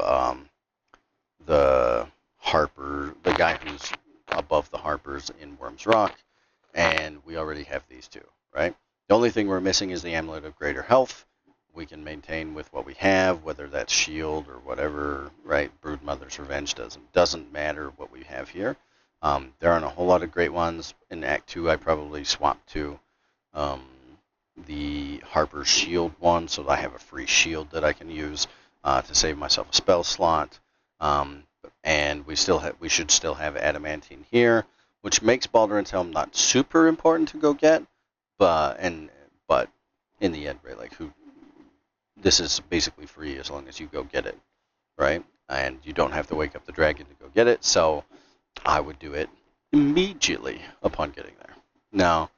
the Harper, the guy who's above the Harpers in Worm's Rock. And we already have these two, right? The only thing we're missing is the Amulet of Greater Health. We can maintain with what we have, whether that's Shield or whatever, right? Broodmother's Revenge doesn't matter what we have here. There aren't a whole lot of great ones. In Act 2, I probably swapped to the Harper's Shield one, so that I have a free shield that I can use to save myself a spell slot. And we should still have Adamantine here, which makes Balduran's Helm not super important to go get, but in the end, right? Like this is basically free as long as you go get it, right? And you don't have to wake up the dragon to go get it. So I would do it immediately upon getting there. Now,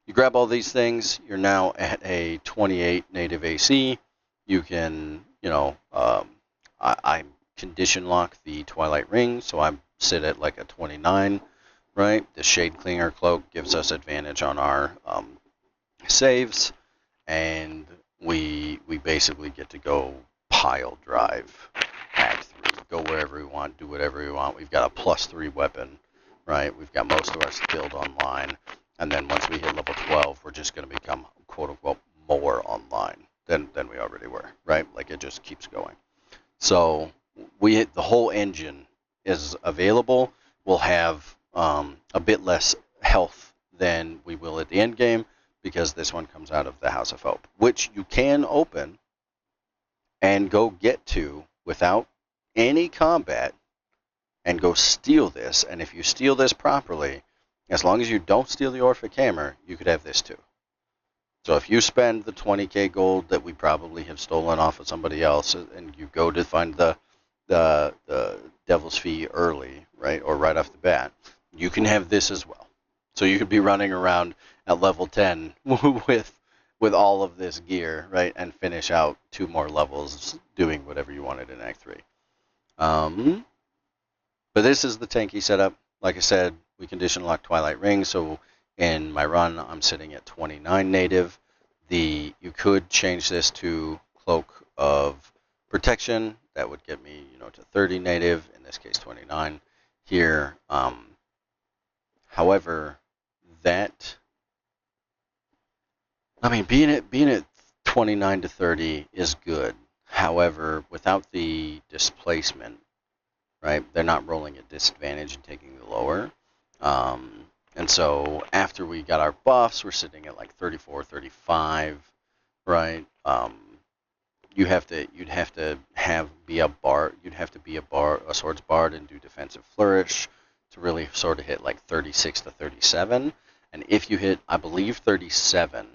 you grab all these things, you're now at a 28 native AC. You can, I condition lock the Twilight Ring, so I sit at like a 29, right? The Shade Clinger Cloak gives us advantage on our saves. and we basically get to go pile drive Act 3, go wherever we want, do whatever we want. We've got a +3 weapon, right? We've got most of our skilled online, and then once we hit level 12, we're just going to become quote-unquote more online than we already were, right? Like, it just keeps going. So the whole engine is available. We'll have a bit less health than we will at the end game, because this one comes out of the House of Hope, which you can open and go get to without any combat and go steal this. And if you steal this properly, as long as you don't steal the Orphic Hammer, you could have this too. So if you spend the 20k gold that we probably have stolen off of somebody else, and you go to find the Devil's Fee early, right, or right off the bat, you can have this as well. So you could be running around at level 10 with all of this gear, right, and finish out 2 more levels doing whatever you wanted in Act 3. But this is the tanky setup. Like I said, we condition lock Twilight Ring, so in my run, I'm sitting at 29 native. You could change this to Cloak of Protection. That would get me, to 30 native. In this case, 29 here. However, being at 29 to 30 is good. However, without the displacement, right, they're not rolling at disadvantage and taking the lower. And so after we got our buffs, we're sitting at like 34, 35, right? You'd have to be a swords bard and do defensive flourish to really sort of hit like 36 to 37. And if you hit, I believe, 37,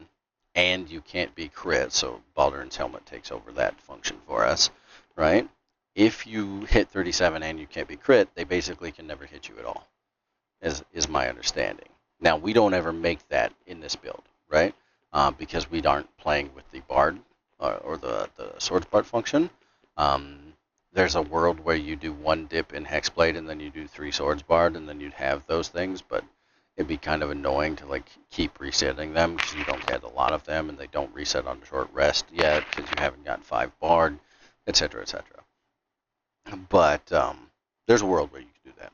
and you can't be crit, so Baldur's Helmet takes over that function for us, right? If you hit 37 and you can't be crit, they basically can never hit you at all, is my understanding. Now, we don't ever make that in this build, right? Because we aren't playing with the bard or the swords bard function. There's a world where you do 1 dip in Hexblade and then you do 3 swords bard, and then you'd have those things, but it'd be kind of annoying to like keep resetting them because you don't get a lot of them, and they don't reset on short rest yet because you haven't gotten 5 bard, etc., etc. But there's a world where you can do that.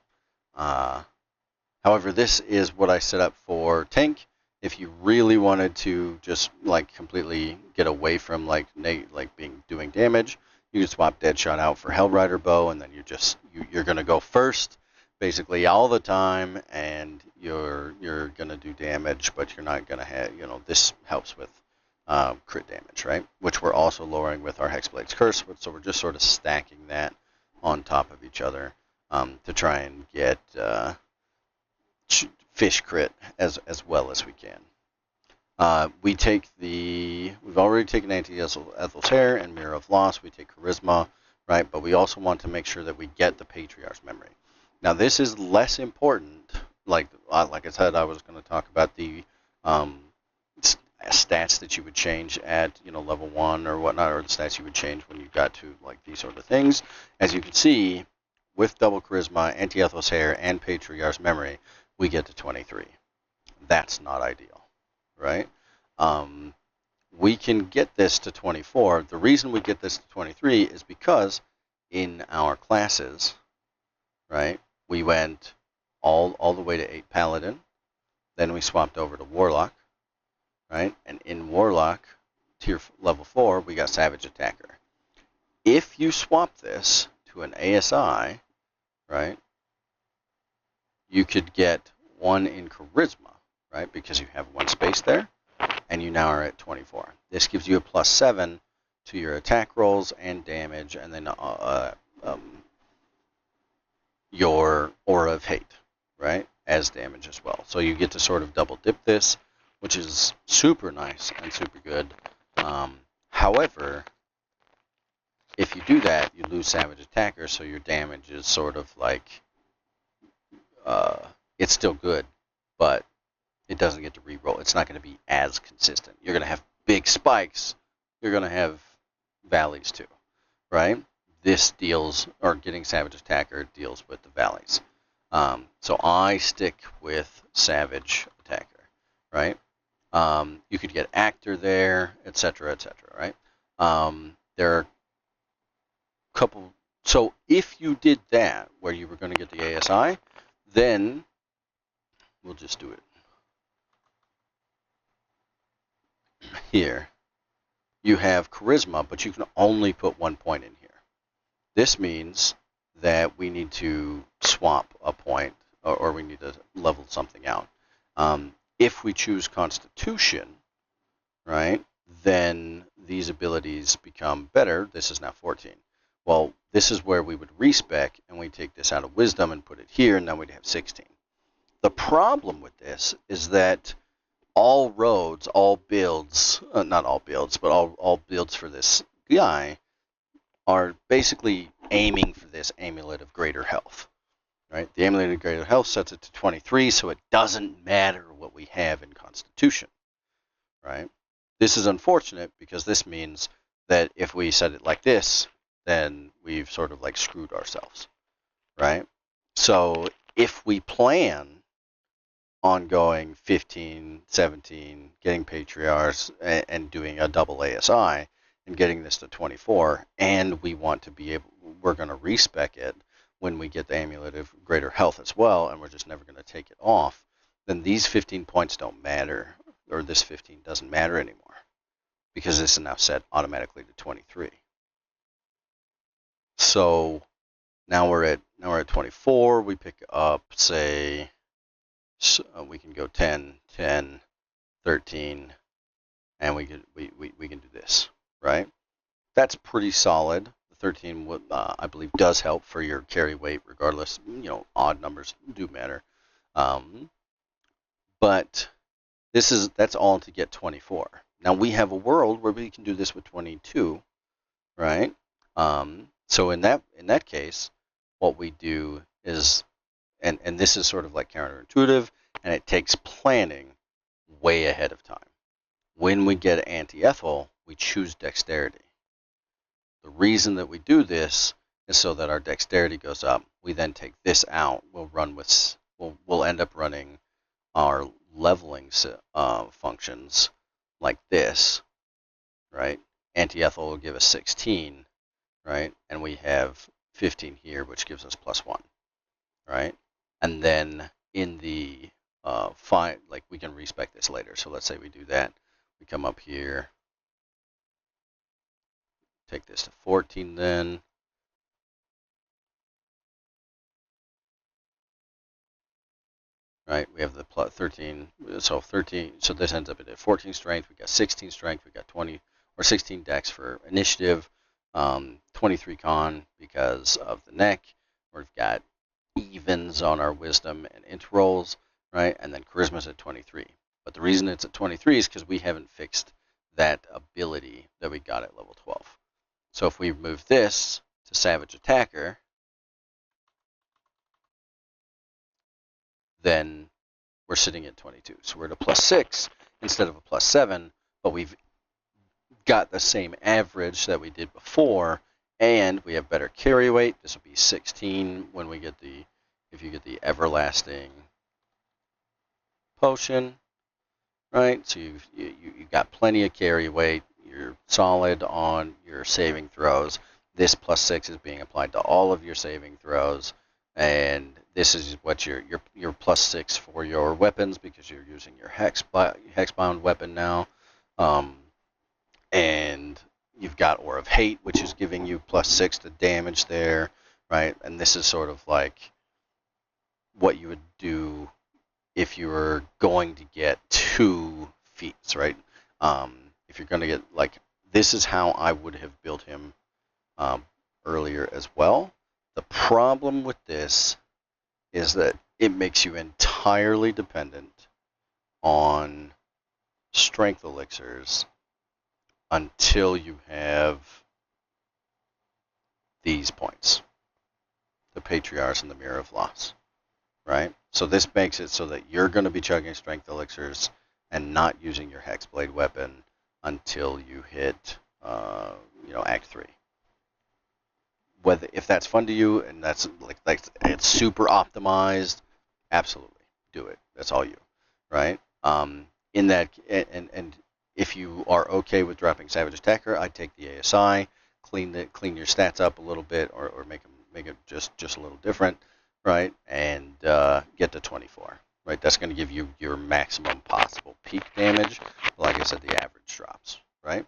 However, this is what I set up for tank. If you really wanted to just like completely get away from doing damage, you can swap Deadshot out for Hellrider Bow, and then you're gonna go first basically all the time, and you're gonna do damage, but you're not gonna have, this helps with crit damage, right? Which we're also lowering with our Hexblade's Curse, so we're just sort of stacking that on top of each other to try and get fish crit as well as we can. We've already taken Anti-Ethel's Hair and Mirror of Loss. We take Charisma, right? But we also want to make sure that we get the Patriarch's Memory. Now, this is less important. Like I said, I was going to talk about the stats that you would change at level 1 or whatnot, or the stats you would change when you got to like these sort of things. As you can see, with double Charisma, Anti-Ethel's Hair, and Patriarch's Memory, we get to 23. That's not ideal, right? We can get this to 24. The reason we get this to 23 is because in our classes, right, we went all the way to 8 Paladin, then we swapped over to Warlock, right? And in Warlock, tier level 4, we got Savage Attacker. If you swap this to an ASI, right, you could get 1 in Charisma, right, because you have 1 space there, and you now are at 24. This gives you a +7 to your attack rolls and damage, and then your Aura of Hate, right, as damage as well. So you get to sort of double dip this, which is super nice and super good. However, if you do that, you lose Savage Attacker, so your damage is sort of like, it's still good, but it doesn't get to re-roll. It's not going to be as consistent. You're going to have big spikes. You're going to have valleys too, right? This deals, or getting Savage Attacker deals with the valleys. So I stick with Savage Attacker, right? You could get actor there, etc., right? There are a couple. So if you did that, where you were going to get the ASI, then we'll just do it here. You have charisma, but you can only put 1 point in here. This means that we need to swap a point, or we need to level something out. If we choose Constitution, right, then these abilities become better. This is now 14. Well, this is where we would respec, and we take this out of Wisdom and put it here, and then we'd have 16. The problem with this is that all roads, all builds, not all builds, but all builds for this guy are basically aiming for this Amulet of Greater Health. Right? The Amulet of Greater Health sets it to 23, so it doesn't matter what we have in Constitution. Right? This is unfortunate because this means that if we set it like this, then we've sort of like screwed ourselves. Right? So if we plan on going 15, 17, getting Patriarchs, and doing a double ASI, and getting this to 24, and we want to be able, we're going to respec it when we get the Amulet of Greater Health as well, and we're just never going to take it off, then these 15 points don't matter, or this 15 doesn't matter anymore, because this is now set automatically to 23. So now we're at 24. We pick up, say, we can go 10, 10, 13, and we can do this, right? That's pretty solid. The 13, I believe, does help for your carry weight, regardless. Odd numbers do matter, but that's all to get 24. Now we have a world where we can do this with 22, right? So in that case, what we do is, and this is sort of like counterintuitive, and it takes planning way ahead of time. When we get anti-ethel, we choose dexterity. The reason that we do this is so that our dexterity goes up. We then take this out. We'll end up running our leveling functions like this, right? Anti-ethel will give us 16, right? And we have 15 here, which gives us +1, right? And then in the we can respec this later. So let's say we do that. We come up here, take this to 14 then. Right, we have the +13, so 13, so this ends up at 14 strength, we got 16 strength, we got 20, or 16 dex for initiative, 23 con because of the neck, we've got evens on our wisdom and int rolls, right, and then charisma's at 23. But the reason it's at 23 is because we haven't fixed that ability that we got at level 12. So if we move this to Savage Attacker, then we're sitting at 22. So we're at a +6 instead of a +7, but we've got the same average that we did before, and we have better carry weight. This will be 16 when we get if you get the Everlasting Potion, right? So you've got plenty of carry weight. You're solid on your saving throws. This +6 is being applied to all of your saving throws, and this is what your +6 for your weapons, because you're using your hexbound weapon now, and you've got Aura of Hate, which is giving you +6 to damage there, right? And this is sort of like what you would do if you were going to get 2 feats, right? If you're going to get, like, this is how I would have built him earlier as well. The problem with this is that it makes you entirely dependent on strength elixirs until you have these points, the Patriarchs and the Mirror of Loss, right? So this makes it so that you're going to be chugging strength elixirs and not using your Hexblade weapon until you hit, Act 3. If that's fun to you and that's like it's super optimized, absolutely do it. That's all you, right? in that, and if you are okay with dropping Savage Attacker, I'd take the ASI, clean your stats up a little bit, or make it just a little different, right? And get to 24, right? That's going to give you your maximum possible peak damage. Like I said, the average drops, right?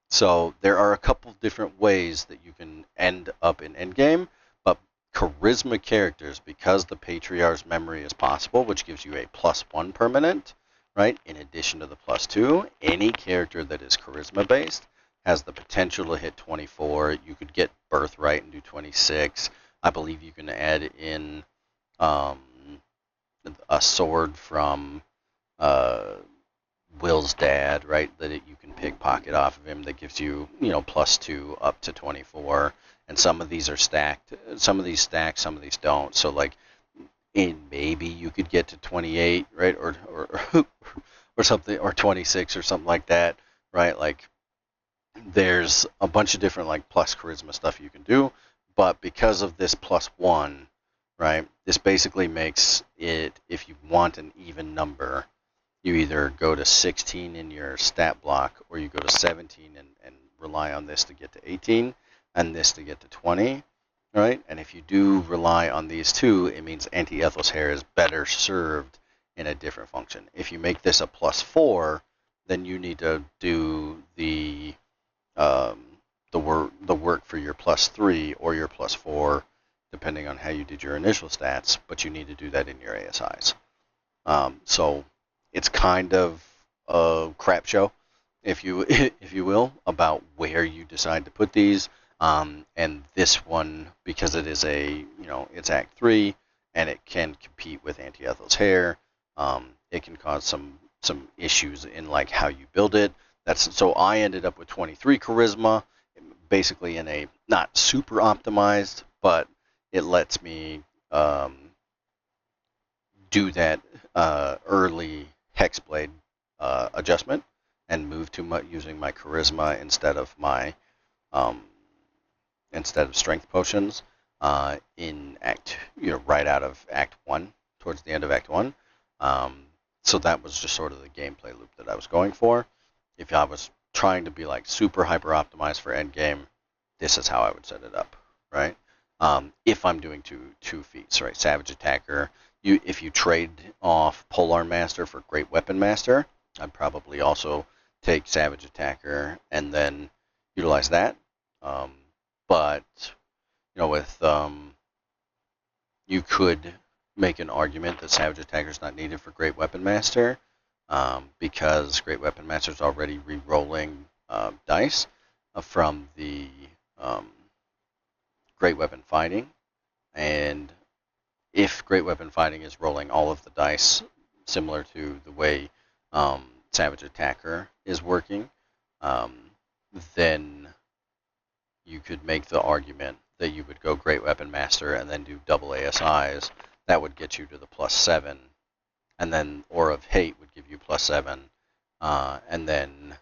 So there are a couple of different ways that you can end up in endgame, but charisma characters, because the Patriarch's memory is possible, which gives you a +1 permanent, right? In addition to the +2, any character that is charisma based has the potential to hit 24. You could get Birthright and do 26. I believe you can add in a sword from Will's dad, right? That you can pickpocket off of him. That gives you, +2 up to 24. And some of these are stacked. Some of these stack. Some of these don't. So like, maybe you could get to 28, right? Or something, or 26 or something like that, right? Like, there's a bunch of different like plus charisma stuff you can do, but because of this +1, right? This basically makes it, if you want an even number, you either go to 16 in your stat block, or you go to 17 and rely on this to get to 18, and this to get to 20, right? And if you do rely on these two, it means Anti-Ethel's Hair is better served in a different function. If you make this a +4, then you need to do the work for your +3 or your +4, depending on how you did your initial stats, but you need to do that in your ASIs. So it's kind of a crap show, if you will, about where you decide to put these. And this one, because it is it's Act 3, and it can compete with Anti-Ethel's Hair, it can cause some issues in like how you build it. So I ended up with 23 charisma, basically in a not super optimized, but it lets me do that early Hexblade adjustment and move to using my charisma instead of my strength potions in right out of Act 1, towards the end of Act 1. So that was just sort of the gameplay loop that I was going for. If I was trying to be like super hyper optimized for endgame, this is how I would set it up, right? If I'm doing two feats, right? Savage Attacker. If you trade off Polearm Master for Great Weapon Master, I'd probably also take Savage Attacker and then utilize that. But you could make an argument that Savage Attacker is not needed for Great Weapon Master, because Great Weapon Master is already re-rolling dice from the Great Weapon Fighting, and if Great Weapon Fighting is rolling all of the dice similar to the way Savage Attacker is working, then you could make the argument that you would go Great Weapon Master and then do double ASIs. That would get you to the +7, and then Aura of Hate would give you +7, and then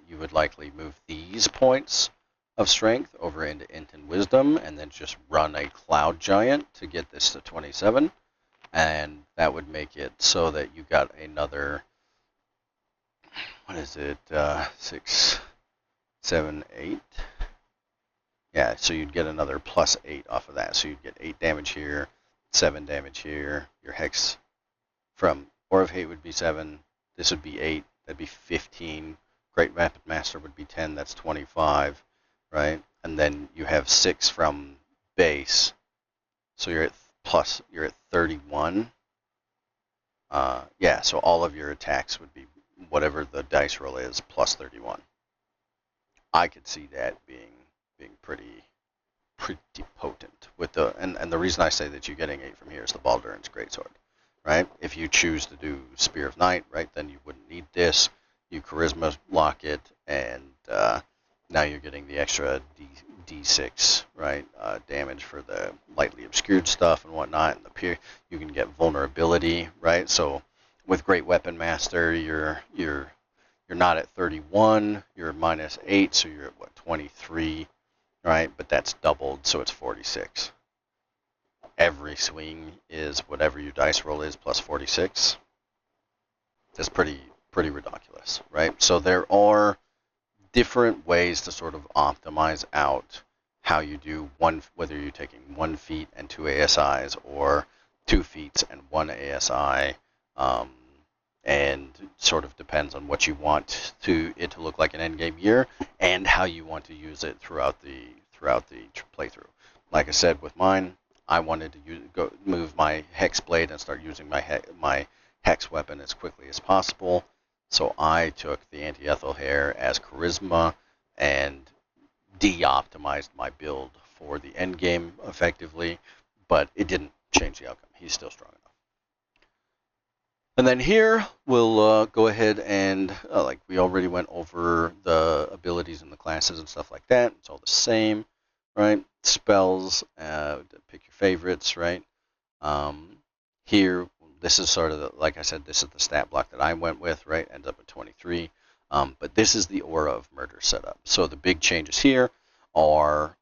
you would likely move these points of strength over into Int and Wisdom, and then just run a Cloud Giant to get this to 27, and that would make it so that you got another, 6, 7, 8. Yeah, so you'd get another +8 off of that. So you'd get 8 damage here, 7 damage here. Your Hex from Aura of Hate would be 7. This would be 8. That'd be 15. Great Weapon Master would be 10. That's 25, right? And then you have 6 from base. So you're at 31. Yeah, so all of your attacks would be whatever the dice roll is +31. I could see that being pretty potent with the, and the reason I say that you're getting 8 from here is the Baldur's Greatsword, right? If you choose to do Spear of Night, right, then you wouldn't need this. You charisma lock it, and now you're getting the extra D6, right, damage for the lightly obscured stuff and whatnot. And you can get vulnerability, right? So with Great Weapon Master, you're not at 31. You're -8, so you're at 23. Right, but that's doubled, so it's 46. Every swing is whatever your dice roll is plus 46. That's pretty pretty ridiculous, right? So there are different ways to sort of optimize out how you do one, whether you're taking 1 feat and 2 ASIs or 2 feats and 1 ASI, and sort of depends on what you want it to look like in endgame gear and how you want to use it throughout the playthrough. Like I said with mine, I wanted to move my Hexblade and start using my Hex weapon as quickly as possible. So I took the anti-ethel hair as charisma and de-optimized my build for the end game effectively, but it didn't change the outcome. He's still strong enough. And then here we'll go ahead and like we already went over the abilities and the classes and stuff like that. It's all the same, right? Spells, pick your favorites, right? Here, this is sort of like I said, this is the stat block that I went with, right? Ends up at 23. But this is the Aura of Murder setup. So the big changes here are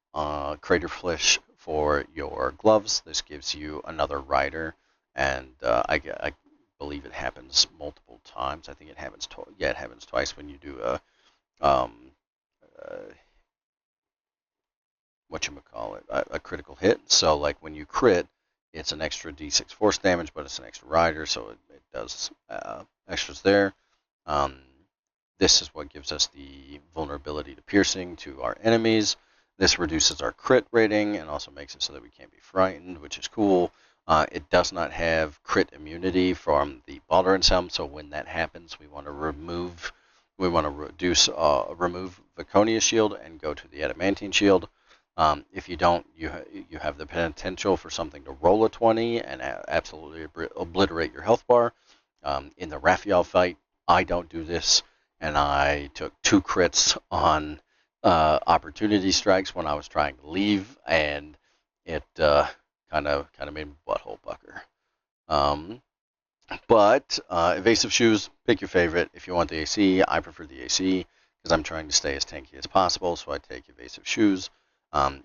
Crater Flesh for your gloves. This gives you another rider, and I believe it happens multiple times. I think it happens it happens twice when you do a a critical hit. So like when you crit, it's an extra d6 force damage, but it's an extra rider, so it does extras there. This is what gives us the vulnerability to piercing to our enemies. This reduces our crit rating and also makes it so that we can't be frightened, which is cool. It does not have crit immunity from the Baldur's Helm, so when that happens, we want to remove Viconia Shield and go to the Adamantine Shield. If you don't, you have the potential for something to roll a 20 and absolutely obliterate your health bar. In the Raphael fight, I don't do this, and I took 2 crits on opportunity strikes when I was trying to leave, and it kind of made my butthole pucker. But evasive shoes, pick your favorite. If you want the AC, I prefer the AC because I'm trying to stay as tanky as possible, so I take evasive shoes.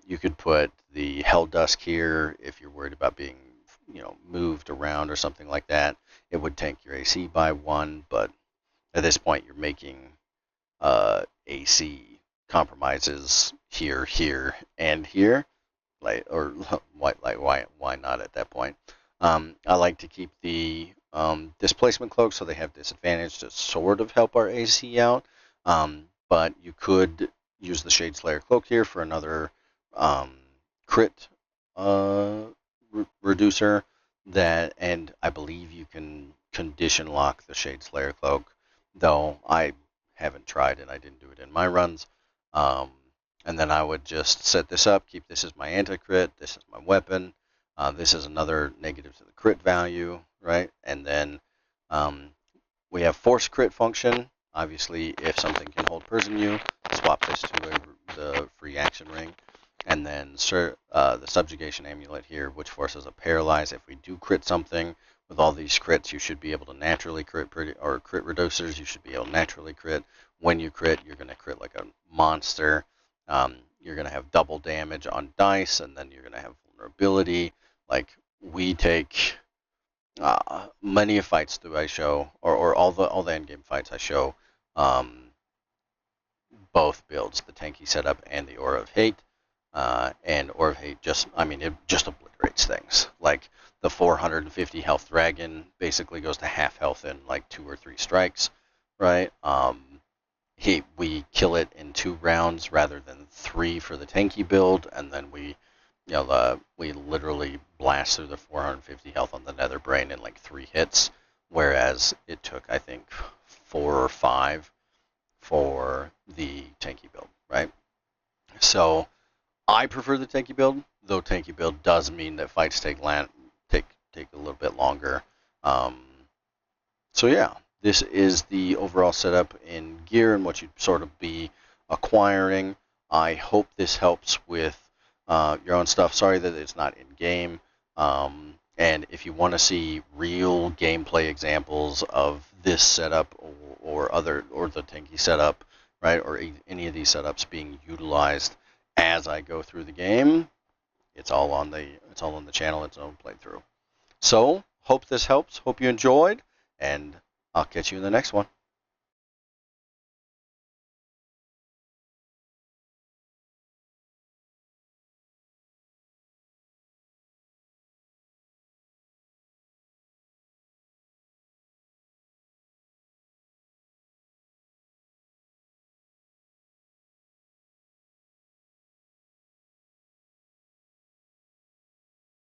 You could put the Hell Dusk here if you're worried about being, moved around or something like that. It would tank your AC by 1, but at this point you're making AC compromises here, and here. Why not at that point? I like to keep the displacement cloak so they have disadvantage to sort of help our AC out. But you could use the Shade Slayer cloak here for another crit reducer. And I believe you can condition lock the Shade Slayer cloak, though I haven't tried and I didn't do it in my runs. And then I would just set this up, keep this as my anti-crit, this is my weapon, this is another negative to the crit value, right? And then we have force crit function. Obviously, if something can hold person you, swap this to the free action ring. And then the subjugation amulet here, which forces a paralyze. If we do crit something, with all these crits, you should be able to naturally crit, or crit reducers, you should be able to naturally crit. When you crit, you're going to crit like a monster. You're going to have double damage on dice, and then you're going to have vulnerability. Like, we take many fights that I show, or all the endgame fights I show, both builds, the tanky setup and the Aura of Hate. And Aura of Hate it just obliterates things. Like, the 450 health dragon basically goes to half health in like 2 or 3 strikes, right? We kill it in 2 rounds rather than 3 for the tanky build, and then we literally blast through the 450 health on the Nether Brain in like 3 hits, whereas it took, I think, 4 or 5 for the tanky build, right? So I prefer the tanky build, though tanky build does mean that fights take a little bit longer. So yeah, this is the overall setup in gear and what you'd sort of be acquiring. I hope this helps with your own stuff. Sorry that it's not in game. And if you want to see real gameplay examples of this setup or the tanky setup, right, or any of these setups being utilized as I go through the game, it's all on the channel, its own playthrough. So hope this helps. Hope you enjoyed, and I'll catch you in the next one.